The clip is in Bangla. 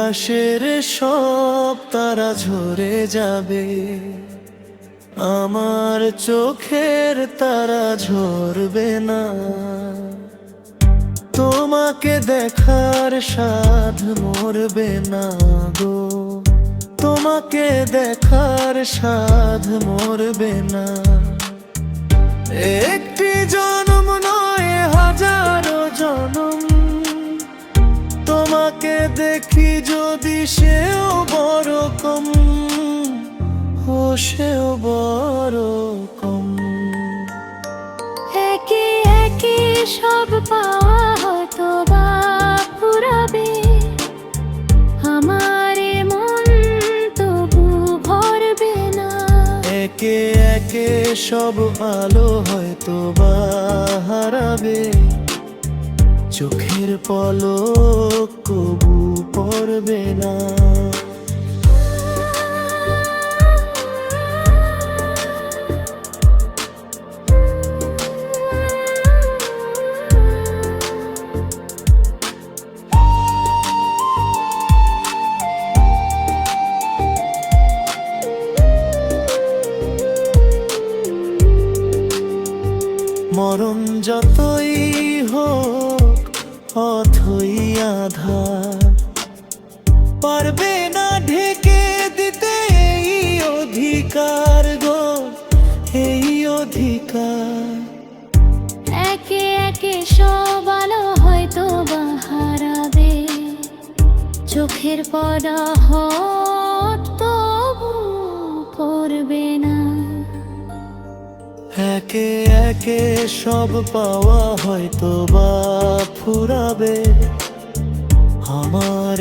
আকাশের সব তারা ঝরে যাবে, আমার চোখের তারা ঝরবে না। তোমাকে দেখার সাধ মরবে না গো, তোমাকে দেখার সাধ মরবে না। একটি জনম নয় হাজারো জনম, তোমাকে দেখি যদি সেও বড় কম, ও সেও বড় কম। একে একে সব পাওয়া হয়তো বা ফুরাবে, আমার মন তবু ভরবে না। একে একে সব আলো হয়তো বা হারাবে, চোখের পলক কবু পড়বে না। মরণ যতই হোক অথই আধার, পারবে না ঢেকে দিতে এই অধিকার গো, এই অধিকার। একে একে সব আলো হয়তো বা হারাবে, চোখের পড়া হট তবু পড়বে না। একে একে সব পাওয়া হয়তো বা ফুরাবে, আমার